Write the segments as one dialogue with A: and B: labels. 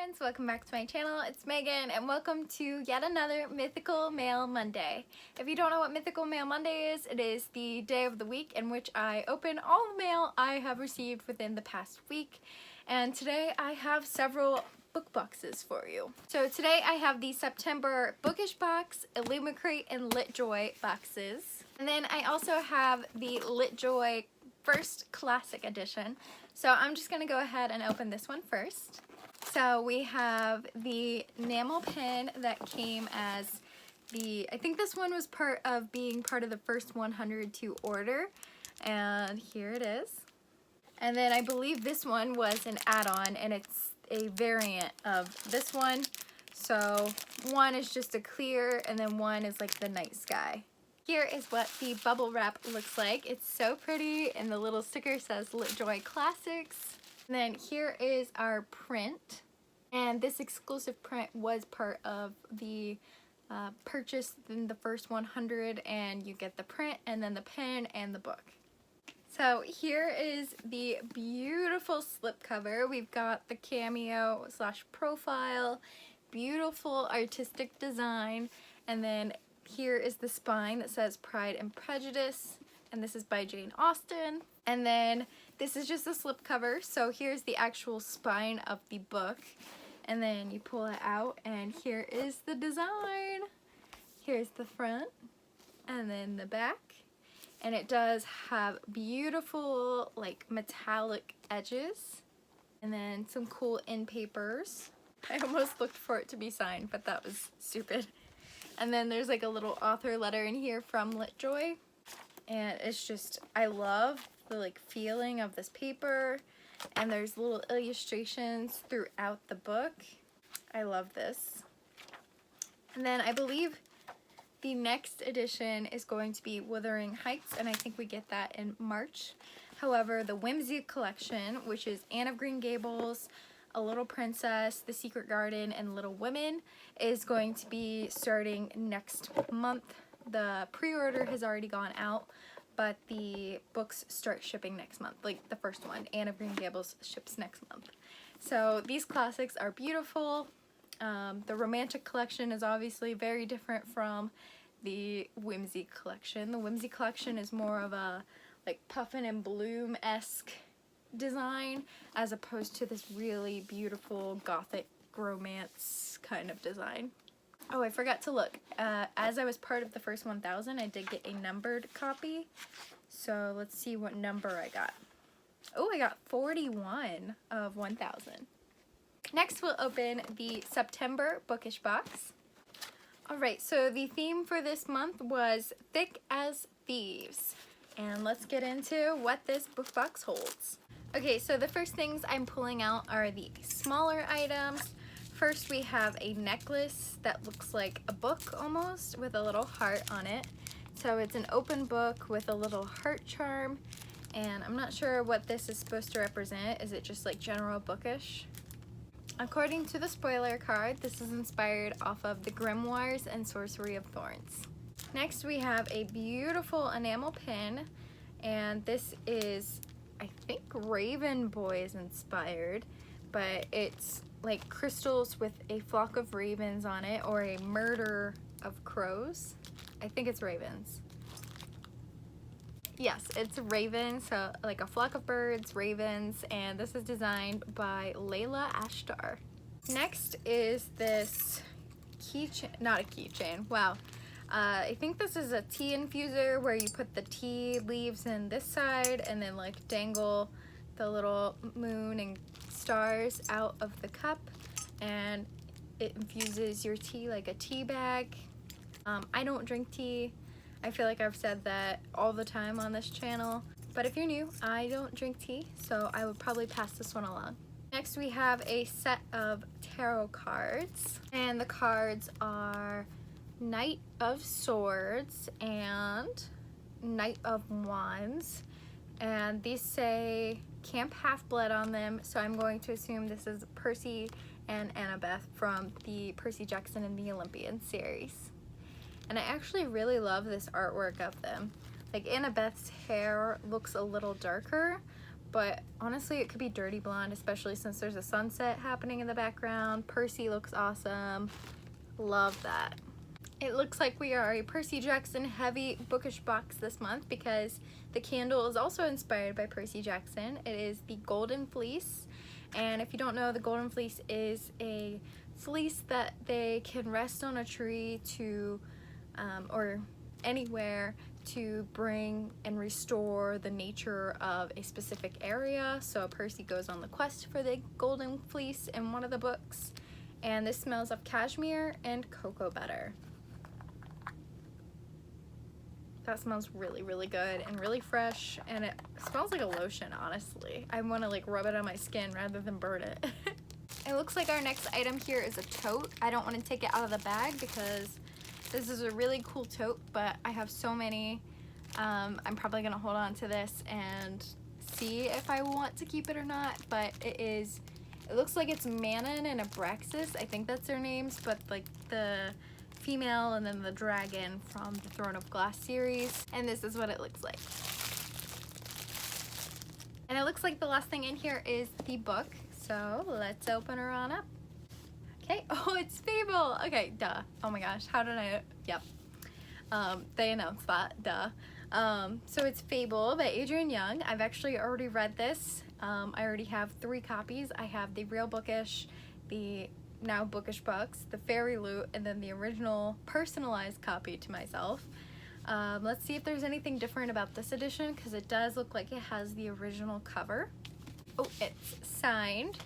A: friends, welcome back to my channel. It's Megan and welcome to yet another Mythical Mail Monday. If you don't know what Mythical Mail Monday is, it is the day of the week in which I open all the mail I have received within the past week. And today I have several book boxes for you. So today I have the September Bookish Box, Illumicrate, and Litjoy boxes. And then I also have the Litjoy First Classic Edition. So I'm just going to go ahead and open this one first. So we have the Enamel Pin that came as I think this one was part of being part of the first 100 to order. And here it is. And then I believe this one was an add-on and it's a variant of this one. So one is just a clear and then one is like the night sky. Here is what the bubble wrap looks like. It's so pretty and the little sticker says Litjoy Classics. And then here is our print. And this exclusive print was part of the purchase in the first 100 and you get the print and then the pen and the book. So here is the beautiful slipcover. We've got the cameo / profile, beautiful artistic design, and then here is the spine that says Pride and Prejudice, and this is by Jane Austen. And then this is just a slipcover, so here's the actual spine of the book. And then you pull it out, and here is the design. Here's the front, and then the back. And it does have beautiful, like, metallic edges. And then some cool end papers. I almost looked for it to be signed, but that was stupid. And then there's like a little author letter in here from Litjoy. And it's just, I love the like feeling of this paper. And there's little illustrations throughout the book. I love this. And then I believe the next edition is going to be Wuthering Heights, and I think we get that in March. However, the Whimsy collection, which is Anne of Green Gables, A Little Princess, The Secret Garden, and Little Women, is going to be starting next month. The pre-order has already gone out, but the books start shipping next month. Like the first one, Anne of Green Gables, ships next month. So these classics are beautiful. The Romantic collection is obviously very different from the Whimsy collection. The Whimsy collection is more of a like Puffin and Bloom-esque design as opposed to this really beautiful gothic romance kind of design. Oh, I forgot to look. As I was part of the first 1000, I did get a numbered copy. So let's see what number I got. Oh, I got 41 of 1000. Next, we'll open the September Bookish Box. Alright, so the theme for this month was Thick as Thieves. And let's get into what this book box holds. Okay, so the first things I'm pulling out are the smaller items. First, we have a necklace that looks like a book almost with a little heart on it. So it's an open book with a little heart charm. And I'm not sure what this is supposed to represent. Is it just like general bookish? According to the spoiler card, this is inspired off of the Grimoires and Sorcery of Thorns. Next, we have a beautiful enamel pin, and this is, I think, Raven Boys inspired, but it's like crystals with a flock of ravens on it, or a murder of crows. I think it's ravens. Yes, it's raven, so like a flock of birds, ravens, and this is designed by Layla Ashtar. Next is this keychain, not a keychain, wow. I think this is a tea infuser where you put the tea leaves in this side and then like dangle the little moon and stars out of the cup, and it infuses your tea like a tea bag. I don't drink tea. I feel like I've said that all the time on this channel, but if you're new, I don't drink tea, so I would probably pass this one along. Next, we have a set of tarot cards, and the cards are Knight of Swords and Knight of Wands, and these say Camp Half-Blood on them, so I'm going to assume this is Percy and Annabeth from the Percy Jackson and the Olympian series. And I actually really love this artwork of them. Like Annabeth's hair looks a little darker, but honestly it could be dirty blonde, especially since there's a sunset happening in the background. Percy looks awesome. Love that. It looks like we are a Percy Jackson heavy bookish box this month because the candle is also inspired by Percy Jackson. It is the Golden Fleece, and if you don't know, the Golden Fleece is a fleece that they can rest on a tree to or anywhere to bring and restore the nature of a specific area. So Percy goes on the quest for the Golden Fleece in one of the books, and this smells of cashmere and cocoa butter. That smells really, really good and really fresh, and it smells like a lotion, honestly. I want to like rub it on my skin rather than burn it. It looks like our next item here is a tote. I don't want to take it out of the bag because this is a really cool tote, but I have so many. I'm probably going to hold on to this and see if I want to keep it or not, but it looks like it's Manon and Abraxos. I think that's their names, but like the female and then the dragon from the Throne of Glass series, and this is what it looks like. And it looks like the last thing in here is the book, so let's open her on up. Okay, oh, it's Fable. Okay, duh. Oh my gosh, how did I, yep. They announced that, duh. So it's Fable by Adrienne Young. I've actually already read this. I already have 3 copies. I have the Real Bookish, the now Bookish Box, the Fairy Loot, and then the original personalized copy to myself. Let's see if there's anything different about this edition, because it does look like it has the original cover. Oh, it's signed.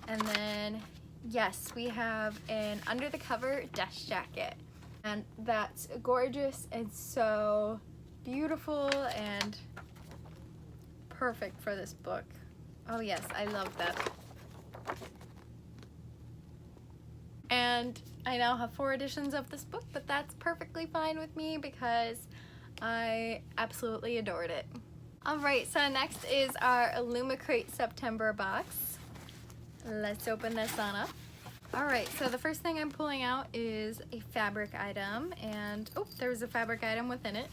A: And then, yes, we have an under the cover dust jacket. And that's gorgeous and so beautiful and perfect for this book. Oh yes, I love that. And I now have 4 editions of this book, but that's perfectly fine with me because I absolutely adored it. Alright, so next is our Illumicrate September box. Let's open this on up. Alright, so the first thing I'm pulling out is a fabric item, and oh, there's a fabric item within it.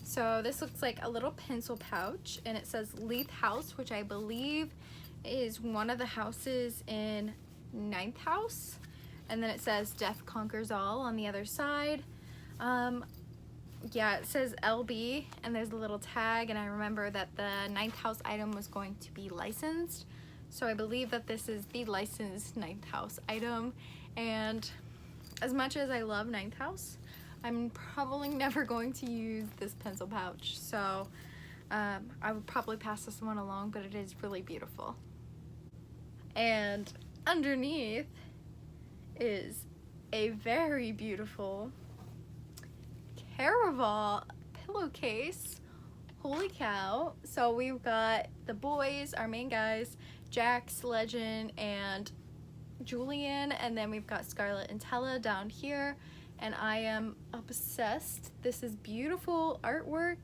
A: So this looks like a little pencil pouch, and it says Leith House, which I believe is one of the houses in 9th house. And then it says Death Conquers All on the other side. Yeah, it says LB, and there's a little tag, and I remember that the 9th house item was going to be licensed. So I believe that this is the licensed 9th house item. And as much as I love 9th house, I'm probably never going to use this pencil pouch. So I would probably pass this one along, but it is really beautiful. And underneath is a very beautiful Caraval pillowcase. Holy cow. So we've got the boys, our main guys, Jax, Legend, and Julian, and then we've got Scarlett and Tella down here, and I am obsessed. This is beautiful artwork.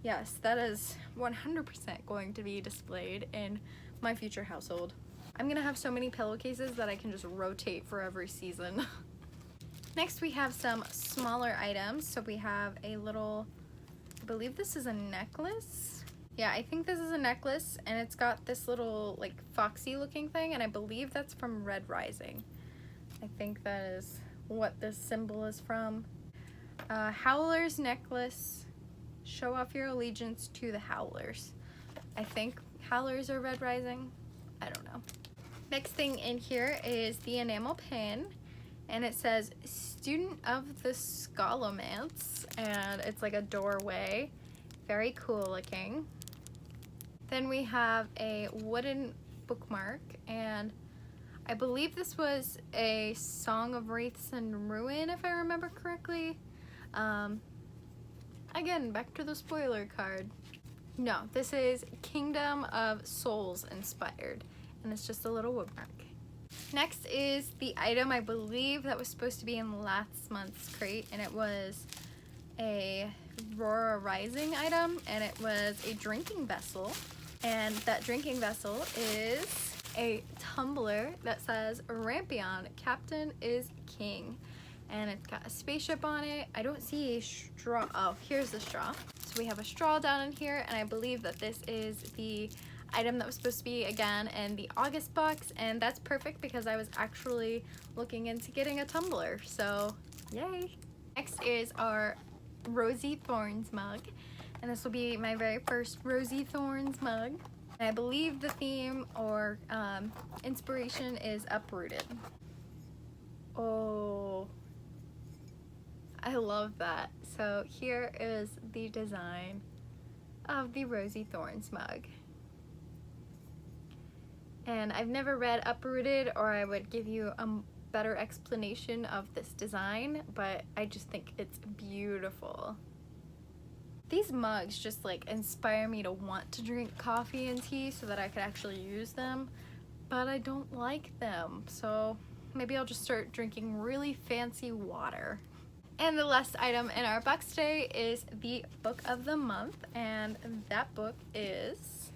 A: Yes, that is 100% going to be displayed in my future household. I'm gonna have so many pillowcases that I can just rotate for every season. Next we have some smaller items. So we have a little, I believe this is a necklace. Yeah, I think this is a necklace, and it's got this little like foxy looking thing, and I believe that's from Red Rising. I think that is what this symbol is from. Howlers necklace. Show off your allegiance to the Howlers. I think Howlers are Red Rising. I don't know. Next thing in here is the Enamel Pin, and it says Student of the Scholomance, and it's like a doorway. Very cool looking. Then we have a wooden bookmark, and I believe this was a Song of Wraiths and Ruin, if I remember correctly. Again, back to the spoiler card. No, this is Kingdom of Souls inspired, and it's just a little woodmark. Next is the item I believe that was supposed to be in last month's crate, and it was a Aurora Rising item, and it was a drinking vessel, and that drinking vessel is a tumbler that says Rampion, Captain is King, and it's got a spaceship on it. I don't see a straw. Oh, here's the straw. So we have a straw down in here, and I believe that this is the item that was supposed to be again in the August box, and that's perfect because I was actually looking into getting a tumbler, so yay. Next is our Rosie Thorns mug, and this will be my very first Rosie Thorns mug. And I believe the theme or inspiration is Uprooted. Oh, I love that. So here is the design of the Rosie Thorns mug. And I've never read Uprooted, or I would give you a better explanation of this design, but I just think it's beautiful. These mugs just like inspire me to want to drink coffee and tea so that I could actually use them, but I don't like them, so maybe I'll just start drinking really fancy water. And the last item in our box today is the book of the month, and that book is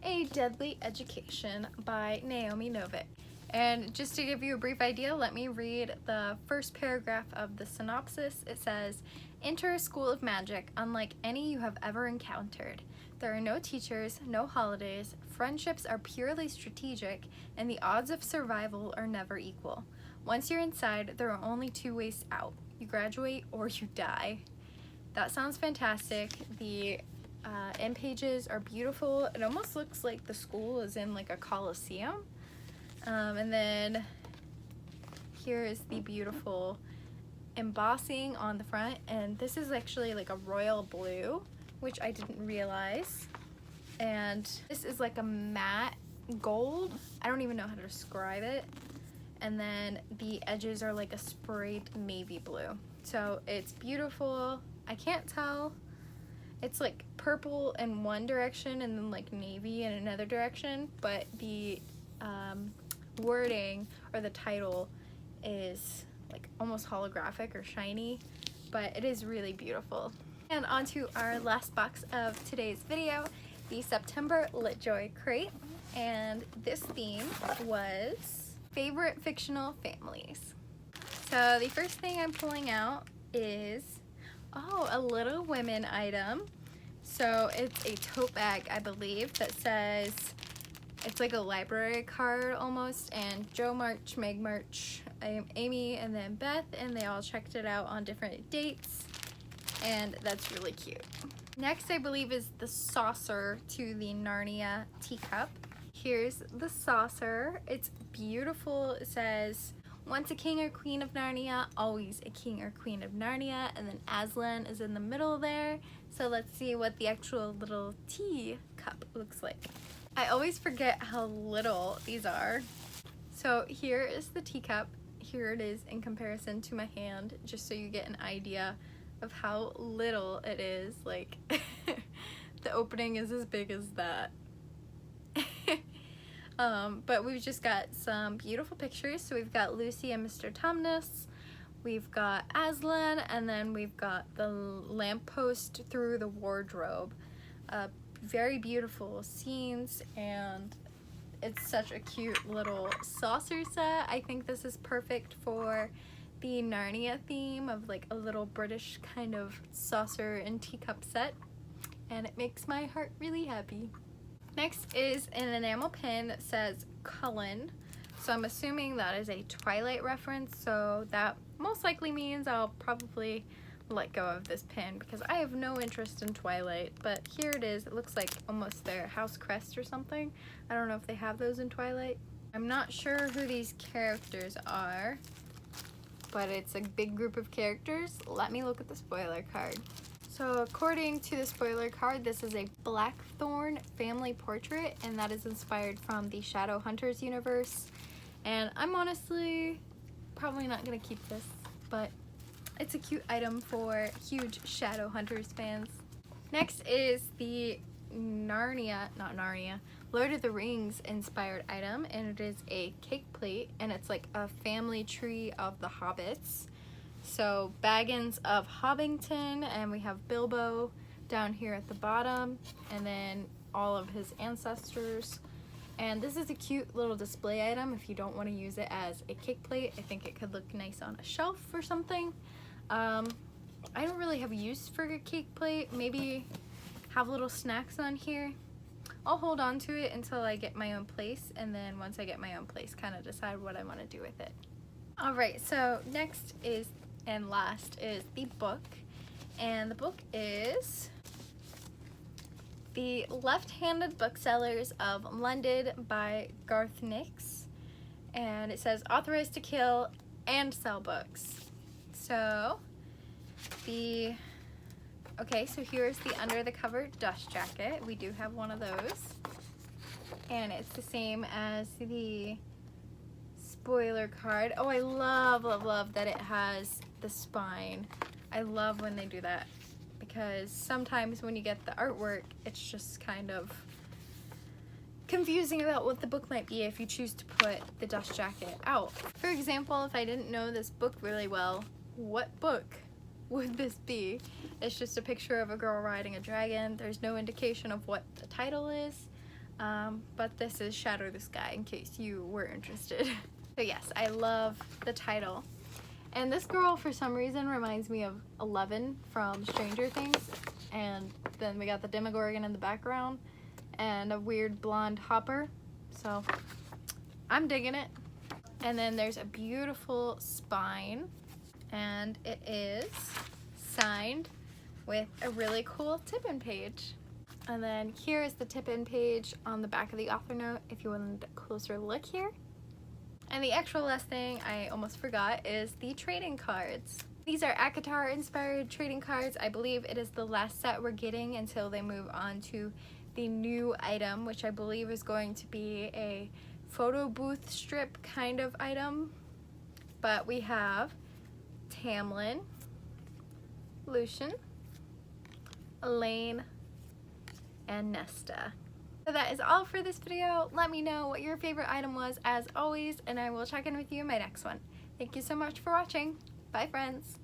A: A Deadly Education by Naomi Novik. And just to give you a brief idea, let me read the first paragraph of the synopsis. It says, "Enter a school of magic unlike any you have ever encountered. There are no teachers, no holidays, friendships are purely strategic, and the odds of survival are never equal. Once you're inside, there are only two ways out. You graduate or you die." That sounds fantastic. The end pages are beautiful. It almost looks like the school is in like a coliseum. And then here is the beautiful embossing on the front, and this is actually like a royal blue, which I didn't realize. And this is like a matte gold. I don't even know how to describe it. And then the edges are like a sprayed navy blue. So it's beautiful. I can't tell. It's like purple in one direction and then like navy in another direction, but the wording or the title is like almost holographic or shiny, but it is really beautiful. And on to our last box of today's video, the September Litjoy crate, and this theme was favorite fictional families. So the first thing I'm pulling out is, oh, a Little Women item. So it's a tote bag, I believe, that says, it's like a library card almost, and Joe March, Meg March, Amy, and then Beth, and they all checked it out on different dates, and that's really cute. Next, I believe, is the saucer to the Narnia teacup. Here's the saucer. It's beautiful. It says, "Once a king or queen of Narnia, always a king or queen of Narnia," and then Aslan is in the middle there. So let's see what the actual little tea cup looks like. I always forget how little these are. So here is the teacup. Here it is in comparison to my hand, just so you get an idea of how little it is. Like, the opening is as big as that. But we've just got some beautiful pictures. So we've got Lucy and Mr. Tumnus, we've got Aslan, and then we've got the lamppost through the wardrobe. Very beautiful scenes, and it's such a cute little saucer set. I think this is perfect for the Narnia theme of like a little British kind of saucer and teacup set, and it makes my heart really happy. Next is an enamel pin that says Cullen, so I'm assuming that is a Twilight reference, so that most likely means I'll probably let go of this pin because I have no interest in Twilight. But here it is. It looks like almost their house crest or something. I don't know if they have those in Twilight. I'm not sure who these characters are, but it's a big group of characters. Let me look at the spoiler card. So according to the spoiler card, this is a Blackthorn family portrait, and that is inspired from the Shadowhunters universe. And I'm honestly probably not gonna keep this, but it's a cute item for huge Shadowhunters fans. Next is the Lord of the Rings inspired item, and it is a cake plate, and it's like a family tree of the hobbits. So Baggins of Hobbington, and we have Bilbo down here at the bottom, and then all of his ancestors. And this is a cute little display item if you don't want to use it as a cake plate. I think it could look nice on a shelf or something. I don't really have use for a cake plate. Maybe have little snacks on here. I'll hold on to it until I get my own place, and then once I get my own place, kind of decide what I want to do with it. Alright, so next is, and last, is the book. And the book is The Left-Handed Booksellers of London by God.Lings. And it says authorized to kill and sell books. So, okay, so here's the under the cover dust jacket. We do have one of those. And it's the same as the spoiler card. Oh, I love, love, love that it has the spine. I love when they do that, because sometimes when you get the artwork, it's just kind of confusing about what the book might be if you choose to put the dust jacket out. For example, if I didn't know this book really well, what book would this be? It's just a picture of a girl riding a dragon. There's no indication of what the title is, but this is Shadow the Sky, in case you were interested. So yes, I love the title. And this girl, for some reason, reminds me of 11 from Stranger Things. And then we got the Demogorgon in the background and a weird blonde hopper. So I'm digging it. And then there's a beautiful spine. And it is signed with a really cool tip-in page. And then here is the tip-in page on the back of the author note if you wanted a closer look here. And the actual last thing I almost forgot is the trading cards. These are ACOTAR inspired trading cards. I believe it is the last set we're getting until they move on to the new item, which I believe is going to be a photo booth strip kind of item. But we have Tamlin, Lucian, Elaine, and Nesta. So that is all for this video. Let me know what your favorite item was as always, and I will check in with you in my next one. Thank you so much for watching. Bye friends.